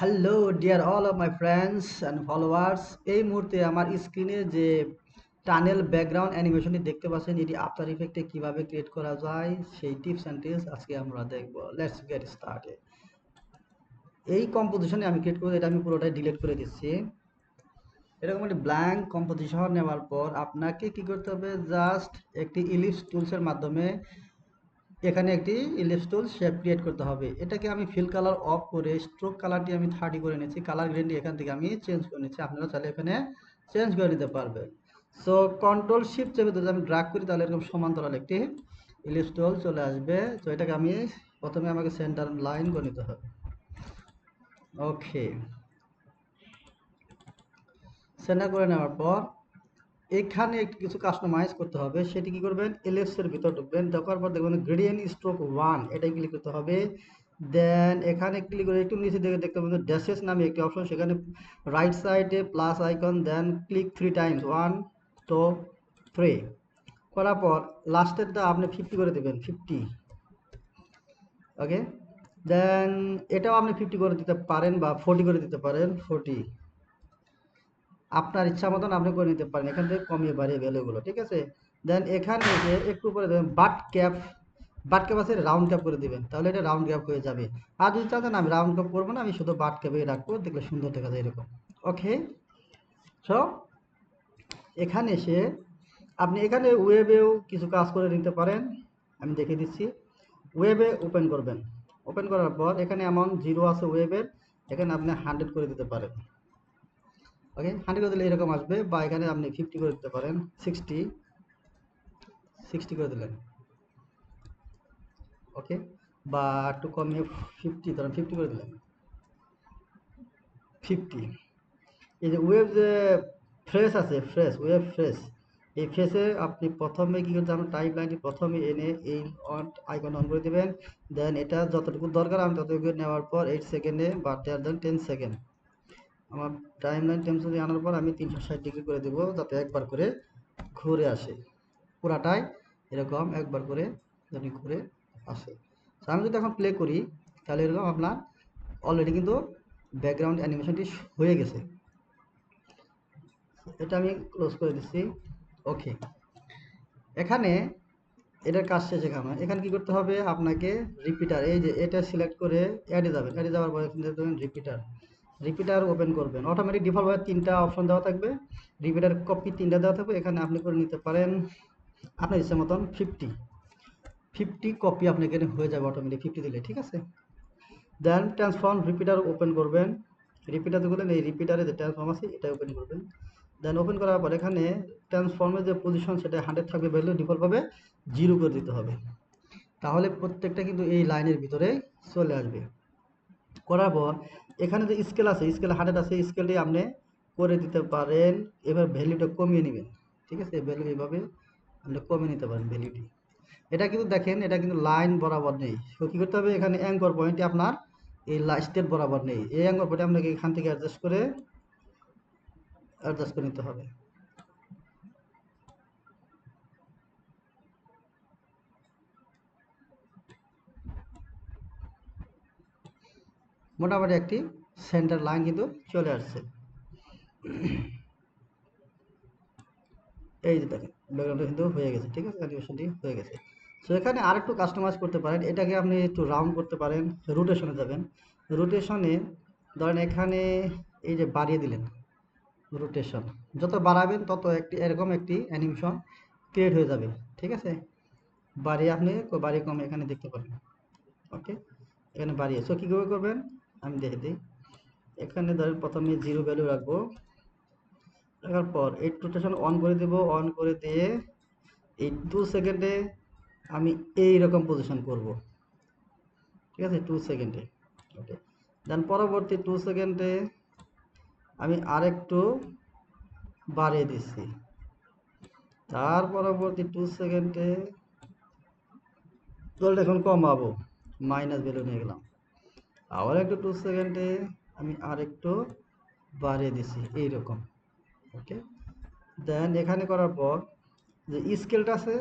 Hello dear all of my friends and followers. এই মুহূর্তে আমার স্ক্রিনে যে টানেল ব্যাকগ্রাউন্ড অ্যানিমেশনটি দেখতে পাচ্ছেন, এটি আফটার ইফেক্টে কিভাবে ক্রিয়েট করা যায় সেই টিপস অ্যান্ড ট্রিক্স আজকে আমরা দেখব। Let's get started. এই কম্পোজিশনে আমি ক্রিয়েট করে এটা আমি পুরোটাই ডিলিট করে দিচ্ছি। এরকম একটি ব্ল্যাঙ্ক কম্পোজিশন নেওয়ার পর আপনাকে কি করতে হবে, জাস্ট একটি ইলিপস টুলসের মাধ্যমে এখানে একটি ইলিপস টুল শেপ ক্রিয়েট করতে হবে। এটাকে আমি ফিল কালার অফ করে স্ট্রোক কালারটি আমি 30 করে নিচ্ছি। কালার গ্রেডটি এখান থেকে আমি চেঞ্জ করে নিচ্ছি, আপনারা চাইলে এখানে চেঞ্জ করে নিতে পারবেন। সো কন্ট্রোল শিফট চেপে যদি আমি ড্র্যাগ করি তাহলে এরকম সমান্তরাল একটি ইলিপস টুল চলে আসবে। তো এটাকে আমি প্রথমে আমাকে সেন্টার লাইন করে নিতে হবে। ওকে, সেন্টার করে নেওয়ার পর এখানে একটু কিছু কাস্টমাইজ করতে হবে। সেটি কি করবেন, এলিপস এর ভিতর ঢুকবেন, ঢোকার পর দেখবেন গ্রেডিয়েন্ট স্ট্রোক 1 এটাই ক্লিক করতে হবে। দেন এখানে ক্লিক করে একটু নিচে দিকে দেখতে পাবেন ড্যাশেস নামে একটি অপশন, সেখানে রাইট সাইডে প্লাস আইকন, দেন ক্লিক 3 টাইমস 1 2 3 করার পর লাস্টেরটা আপনি 50 করে দেবেন, 50। ওকে, দেন এটাও আপনি 50 করে দিতে পারেন বা 40 করে দিতে পারেন, 40 আপনার ইচ্ছা মতন আপনি করে নিতে পারেন, এখান থেকে কমিয়ে বাড়িয়ে ভ্যালুগুলো, ঠিক আছে। দেন এখানে যে একটু করে দেবেন বাট ক্যাপ আছে, রাউন্ড ক্যাপ করে দিবেন, তাহলে এটা রাউন্ড ক্যাপ হয়ে যাবে। আর যদি চান আমি রাউন্ড ক্যাপ করবো না, আমি শুধু বাট ক্যাপে রাখবো, দেখলে সুন্দর দেখা যায় এরকম। ওকে, সো এখানে এসে আপনি এখানে ওয়েবেও কিছু কাজ করে নিতে পারেন, আমি দেখে দিচ্ছি। ওয়েবে ওপেন করবেন, ওপেন করার পর এখানে এমন 0 আছে ওয়েবের, এখানে আপনি 100 করে দিতে পারেন। ওকে, 100 করে দিলে এরকম আসবে, বা এখানে আপনি 50 করে দিতে পারেন, 60 করে দিলেন। ওকে, বা একটু কমিয়ে 50, ধরেন 50 করে দিলেন, 50। এই যে ওয়েব যে ফ্রেশ আছে, ওয়েব ফ্রেশ, এই ফ্রেশে আপনি প্রথমে কি করতে হবে, টাইপ লাইনটি প্রথমে এনে এই অন আইকন অন করে দেবেন। দেন এটা যতটুকু দরকার আমি ততটুকু নেওয়ার পর 8 সেকেন্ডে বা 10 সেকেন্ড আমার টাইম লাইন টেম্পারেচার আনার পর আমি 360 ডিগ্রি করে দেবো, যাতে একবার করে ঘুরে আসে পুরাটাই, এরকম একবার করে যদি ঘুরে আসে। আমি যদি এখন প্লে করি তাহলে এরকম আপনার অলরেডি কিন্তু ব্যাকগ্রাউন্ড অ্যানিমেশনটি হয়ে গেছে। এটা আমি ক্লোজ করে দিচ্ছি। ওকে, এখানে এটার কাজ শেষ। এখানে কি করতে হবে আপনাকে, রিপিটার, এই যে এটা সিলেক্ট করে অ্যাডে যাবেন, অ্যাডে যাওয়ার পরে রিপিটার ওপেন করবেন। অটোমেটিক ডিফল্টভাবে 3টা অপশন দেওয়া থাকবে, রিপিটার কপি 3টা দেওয়া থাকবে, এখানে আপনি করে নিতে পারেন আপনার ইচ্ছা মতন 50 কপি আপনি এখানে হয়ে যাবে অটোমেটিক 50 দিলে, ঠিক আছে। দেন ট্রান্সফর্ম রিপিটার ওপেন করবেন, রিপিটার করলেন, এই রিপিটারে যে ট্রান্সফর্ম আছে এটা ওপেন করবেন। দেন ওপেন করার পর এখানে ট্রান্সফর্মের যে পজিশন সেটা 100 থাকবে, ভ্যালু ডিফল্টভাবে 0 করে দিতে হবে, তাহলে প্রত্যেকটা কিন্তু এই লাইনের ভিতরে চলে আসবে। করার পর এখানে যে স্কেল আছে, স্কেল 100 আছে, স্কেলটি আপনি করে দিতে পারেন। এবার ভ্যালুটা কমিয়ে নেবেন, ঠিক আছে, ভ্যালু এইভাবে আপনি কমিয়ে নিতে পারেন ভ্যালুটি। এটা কিন্তু দেখেন, এটা কিন্তু লাইন বরাবর নেই। তো কী করতে হবে, এখানে অ্যাঙ্কর পয়েন্টটি আপনার এই স্টেপ বরাবর নেই, এই অ্যাঙ্কর পয়েন্টে আপনাকে এখান থেকে অ্যাডজাস্ট করে নিতে হবে। মোটামুটি একটি সেন্টার লাইন কিন্তু চলে আসছে। এই যে দেখেন ব্যাকগ্রাউন্ডটা কিন্তু হয়ে গেছে, ঠিক আছে, অ্যানিমেশনটি হয়ে গেছে। সো এখানে আরেকটু কাস্টমাইজ করতে পারেন, এটাকে আপনি একটু রাউন্ড করতে পারেন। রোটেশনে যাবেন, রোটেশনে ধরেন এখানে এই যে বাড়িয়ে দিলেন, রোটেশন যত বাড়াবেন তত একটি এরকম একটি অ্যানিমেশন ক্রিয়েট হয়ে যাবে, ঠিক আছে। বাড়িয়ে আপনি বাড়িয়ে কম এখানে দেখতে পারেন। ওকে, এখানে বাড়িয়ে, সো কীভাবে করবেন আমি দেখে দিই। এখানে ধরেন প্রথমে 0 ভ্যালু রাখবো, রাখার পর এই রোটেশন অন করে দেব, অন করে দিয়ে এই 2 সেকেন্ডে আমি এই রকম পজিশন করব, ঠিক আছে, 2 সেকেন্ডে। ওকে, দেন পরবর্তী 2 সেকেন্ডে আমি আরেকটু বাড়িয়ে দিচ্ছি, তার পরবর্তী 2 সেকেন্ডে জলটা এখন কমাবো, মাইনাস ভ্যালু নিয়ে গেলাম, আবার একটু 2 সেকেন্ডে আমি আরেকটু বাড়িয়ে দিচ্ছি এইরকম। ওকে, দেন এখানে করার পর যে স্কেলটা আছে,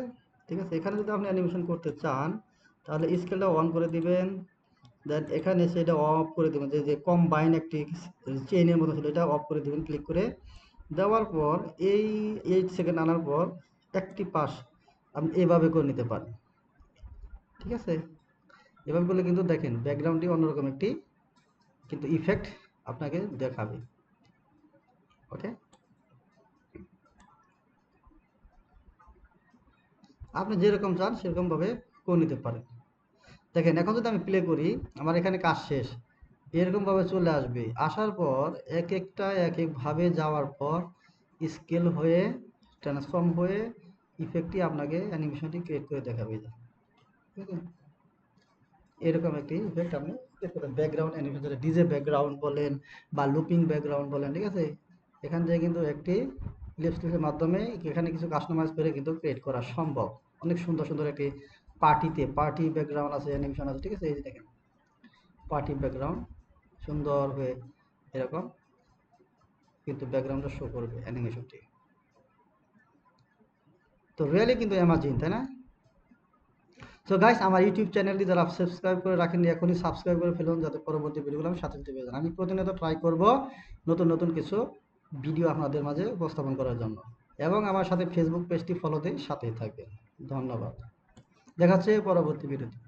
ঠিক আছে, এখানে যদি আপনি অ্যানিমেশন করতে চান তাহলে স্কেলটা অন করে দিবেন। দেন এখানে সেটা অফ করে দেবেন, যে কম্বাইন একটি চেইনের মতো ছিল এটা অফ করে দেবেন ক্লিক করে। দেওয়ার পর এই 8 সেকেন্ড আনার পর একটি পাশ আপনি এভাবে করে নিতে পারেন, ঠিক আছে? এভাবে করলে কিন্তু দেখেন ব্যাকগ্রাউন্ডটি অন্যরকম একটি কিন্তু ইফেক্ট আপনাকে দেখাবে। ওকে, আপনি যেরকম চান সেরকমভাবে করে নিতে পারেন। দেখেন এখন যদি আমি প্লে করি, আমার এখানে কাজ শেষ, এরকমভাবে চলে আসবে। আসার পর এক একটা এক একভাবে যাওয়ার পর স্কেল হয়ে ট্রান্সফর্ম হয়ে ইফেক্টটি আপনাকে অ্যানিমেশনটি ক্রিয়েট করে দেখাবে। ঠিক আছে, এরকম একটি ইফেক্ট আপনি ক্রিয়েট করবেন। ব্যাকগ্রাউন্ড অ্যানিমেশন, যেটা ডিজে ব্যাকগ্রাউন্ড বলেন বা লুপিং ব্যাকগ্রাউন্ড বলেন, ঠিক আছে? এখান থেকে কিন্তু একটি লিপস্টিকের মাধ্যমে এখানে কিছু কাস্টমাইজ করে কিন্তু ক্রিয়েট করা সম্ভব। অনেক সুন্দর সুন্দর একটি পার্টি ব্যাকগ্রাউন্ড আছে, অ্যানিমেশন আছে, ঠিক আছে? এই যে দেখেন পার্টি ব্যাকগ্রাউন্ড সুন্দর হয়ে এরকম কিন্তু ব্যাকগ্রাউন্ডটা শো করবে অ্যানিমেশনটি। তো রিয়েলি কিন্তু অ্যামাজিং, তাই না? সো গাইস, আমার ইউটিউব চ্যানেলটি যারা সাবস্ক্রাইব করে রাখেননি এখনই সাবস্ক্রাইব করে ফেলুন, যাতে পরবর্তী ভিডিওগুলো আমি সাথে সাথে পেয়ে যান। আমি প্রতিনিয়ত ট্রাই করব নতুন নতুন কিছু ভিডিও আপনাদের মাঝে উপস্থাপন করার জন্য। এবং আমার সাথে ফেসবুক পেজটি ফলো দিয়ে সাথেই থাকবেন। ধন্যবাদ। দেখা হচ্ছে পরবর্তী ভিডিওতে।